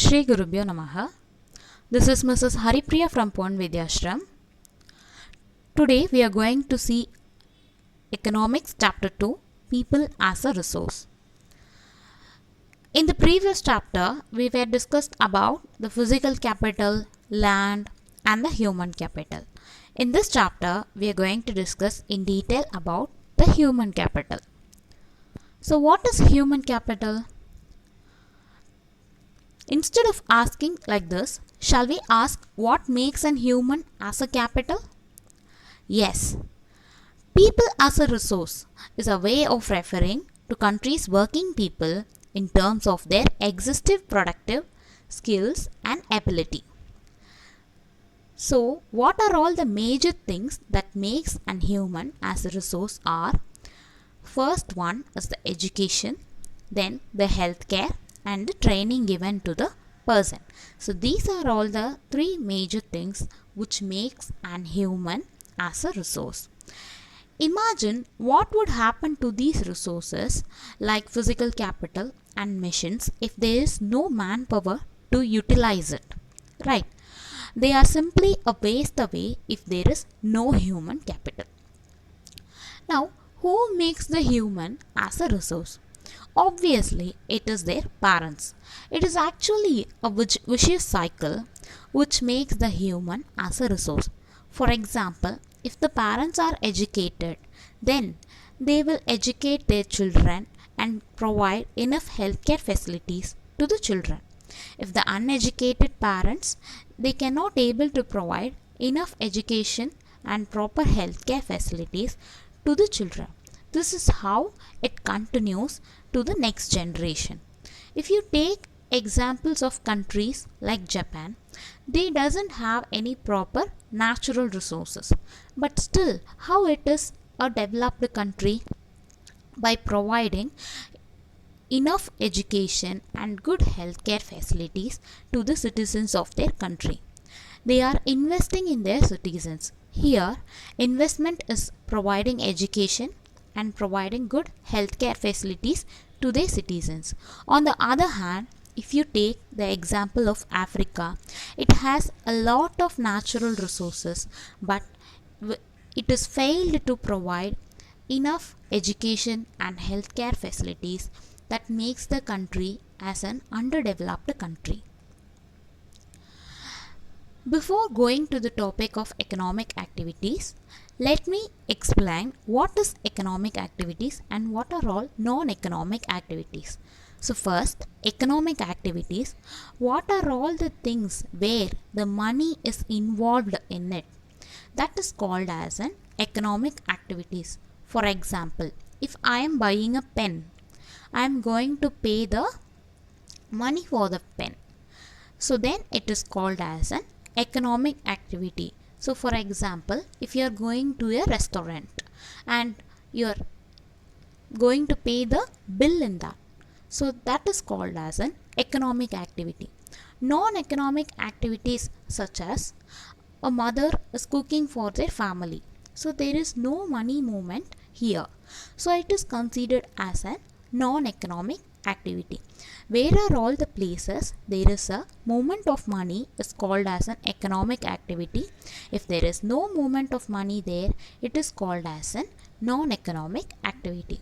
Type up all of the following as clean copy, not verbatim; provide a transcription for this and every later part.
Shri Gurubhyo Namaha. This is Mrs. Haripriya from Pon Vidyashram. Today we are going to see Economics Chapter 2, People as a Resource. In the previous chapter, we were discussed about the physical capital, land, and the human capital. In this chapter, we are going to discuss in detail about the human capital. So what is human capital? Instead of asking like this, shall we ask what makes an human as a capital? Yes, people as a resource is a way of referring to countries' working people in terms of their existing productive skills and ability. So, what are all the major things that makes an human as a resource are? First one is the education, then the healthcare, and the training given to the person. So these are all the three major things which makes an human as a resource. Imagine what would happen to these resources like physical capital and machines if there is no manpower to utilize it. Right? They are simply a waste away if there is no human capital. Now, who makes the human as a resource? Obviously, it is their parents. It is actually a vicious cycle which makes the human as a resource. For example, if the parents are educated, then they will educate their children and provide enough healthcare facilities to the children. If the uneducated parents, they cannot able to provide enough education and proper healthcare facilities to the children. This is how it continues to the next generation. If you take examples of countries like Japan, they doesn't have any proper natural resources, but still how it is a developed country by providing enough education and good healthcare facilities to the citizens of their country. They are investing in their citizens. Here, investment is providing education and providing good healthcare facilities to their citizens. On the other hand, if you take the example of Africa, it has a lot of natural resources, but it is failed to provide enough education and healthcare facilities that makes the country as an underdeveloped country. Before going to the topic of economic activities, let me explain what is economic activities and what are all non-economic activities. So first, economic activities, what are all the things where the money is involved in it? That is called as an economic activities. For example, if I am buying a pen, I am going to pay the money for the pen. So then it is called as an economic activity. So for example, if you are going to a restaurant and you are going to pay the bill in that, so that is called as an economic activity. Non-economic activities such as a mother is cooking for their family. So there is no money movement here. So it is considered as a non-economic activity. Where are all the places there is a movement of money is called as an economic activity. If there is no movement of money there, it is called as a non-economic activity.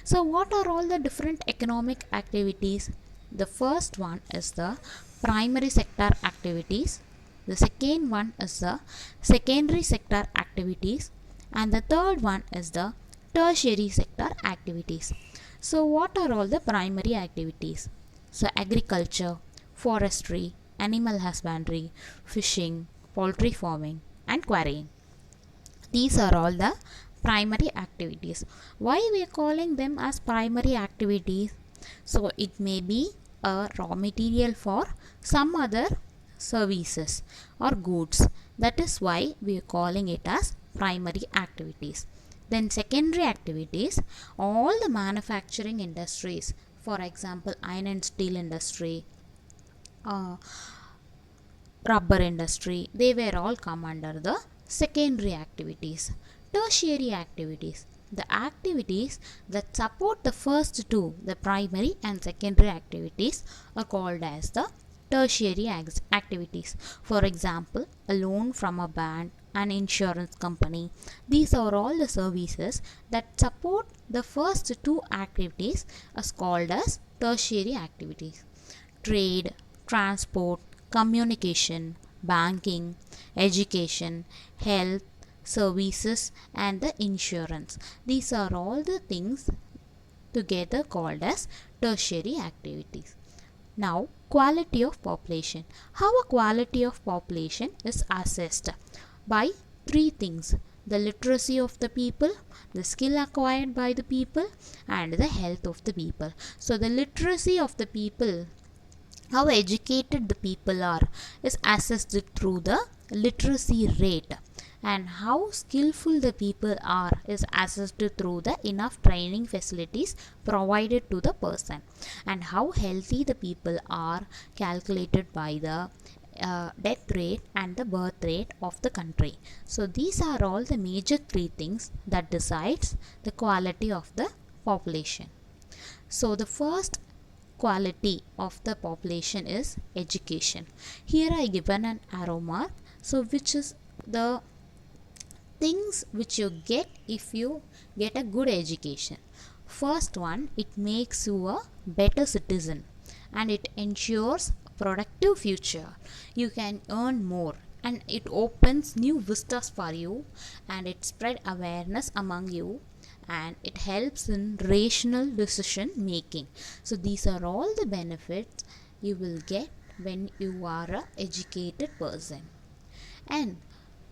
So what are all the different economic activities? The first one is the primary sector activities. The second one is the secondary sector activities. And the third one is the tertiary sector activities. So what are all the primary activities? So agriculture, forestry, animal husbandry, fishing, poultry farming, and quarrying. These are all the primary activities. Why we are calling them as primary activities? So it may be a raw material for some other services or goods. That is why we are calling it as primary activities. Then secondary activities, all the manufacturing industries, for example, iron and steel industry, rubber industry, they were all come under the secondary activities. Tertiary activities, the activities that support the first two, the primary and secondary activities, are called as the tertiary activities. For example, a loan from a bank, an insurance company. These are all the services that support the first two activities as called as tertiary activities. Trade, transport, communication, banking, education, health, services, and the insurance. These are all the things together called as tertiary activities. Now, quality of population. How a quality of population is assessed? By three things: the literacy of the people, the skill acquired by the people, and the health of the people. So, the literacy of the people, how educated the people are, is assessed through the literacy rate, and how skillful the people are is assessed through the enough training facilities provided to the person, and how healthy the people are calculated by the death rate and the birth rate of the country. So these are all the major three things that decides the quality of the population. So the first quality of the population is education. Here I given an arrow mark, so which is the things which you get if you get a good education. First one, it makes you a better citizen and it ensures productive future. You can earn more and it opens new vistas for you, and it spread awareness among you, and it helps in rational decision making. So these are all the benefits you will get when you are a educated person. And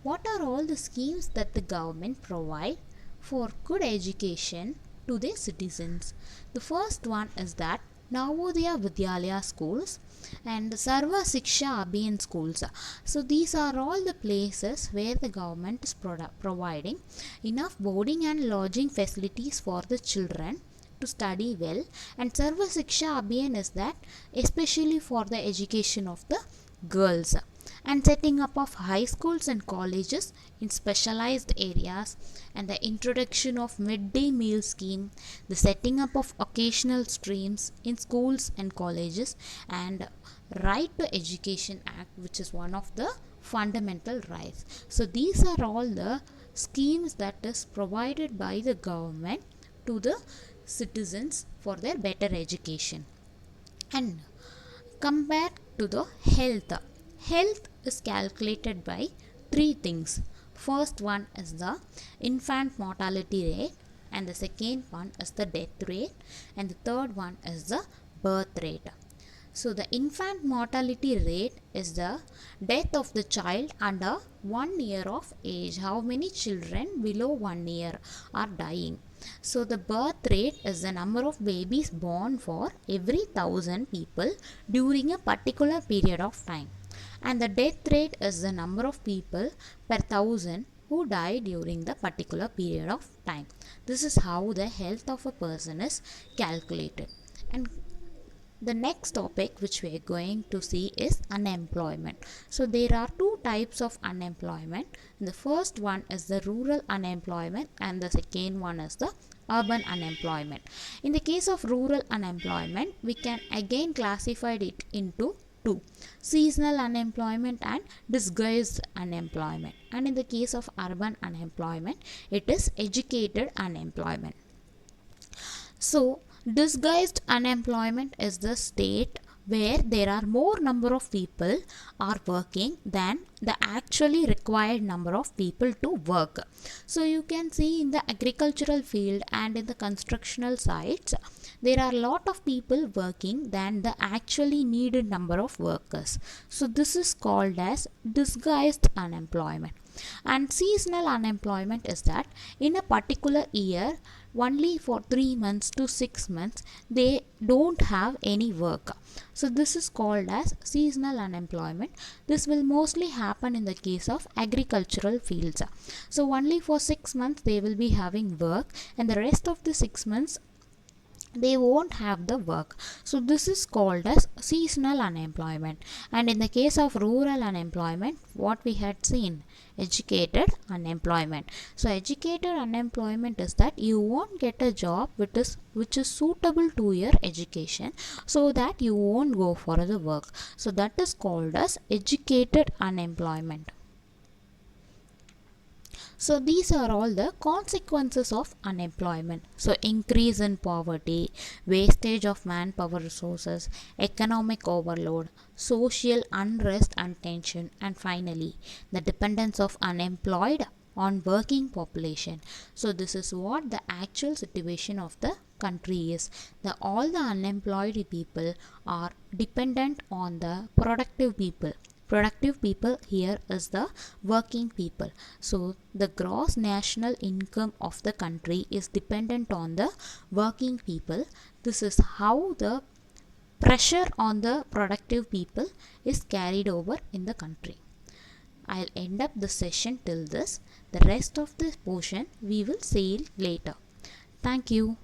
what are all the schemes that the government provide for good education to their citizens? The first one is that Navodaya Vidyalaya schools and Sarva Shiksha Abhiyan schools. So these are all the places where the government is providing enough boarding and lodging facilities for the children to study well. And Sarva Shiksha Abhiyan is that especially for the education of the girls, and setting up of high schools and colleges in specialized areas, and the introduction of midday meal scheme, the setting up of occasional streams in schools and colleges, and right to education act, which is one of the fundamental rights. So these are all the schemes that is provided by the government to the citizens for their better education. And come back to the health. Health is calculated by three things. First one is the infant mortality rate, and the second one is the death rate, and the third one is the birth rate. So the infant mortality rate is the death of the child under 1 year of age. How many children below 1 year are dying? So the birth rate is the number of babies born for every 1,000 people during a particular period of time. And the death rate is the number of people per 1,000 who die during the particular period of time. This is how the health of a person is calculated. And the next topic which we are going to see is unemployment. So there are two types of unemployment. The first one is the rural unemployment, and the second one is the urban unemployment. In the case of rural unemployment, we can again classify it into two: seasonal unemployment and disguised unemployment. And in the case of urban unemployment, it is educated unemployment. So disguised unemployment is the state where there are more number of people are working than the actually required number of people to work. So you can see in the agricultural field and in the constructional sites, there are a lot of people working than the actually needed number of workers. So this is called as disguised unemployment. And seasonal unemployment is that in a particular year, only for 3 months to 6 months they don't have any work. So this is called as seasonal unemployment. This will mostly happen in the case of agricultural fields. So only for 6 months they will be having work, and the rest of the 6 months they won't have the work. So this is called as seasonal unemployment. And in the case of rural unemployment, what we had seen, educated unemployment. So educated unemployment is that you won't get a job which is suitable to your education, so that you won't go for the work. So that is called as educated unemployment. So these are all the consequences of unemployment. So increase in poverty, wastage of manpower resources, economic overload, social unrest and tension, and finally the dependence of unemployed on working population. So this is what the actual situation of the country is. All the unemployed people are dependent on the productive people. Productive people here is the working people. So the gross national income of the country is dependent on the working people. This is how the pressure on the productive people is carried over in the country. I'll end up the session till this. The rest of the portion we will see later. Thank you.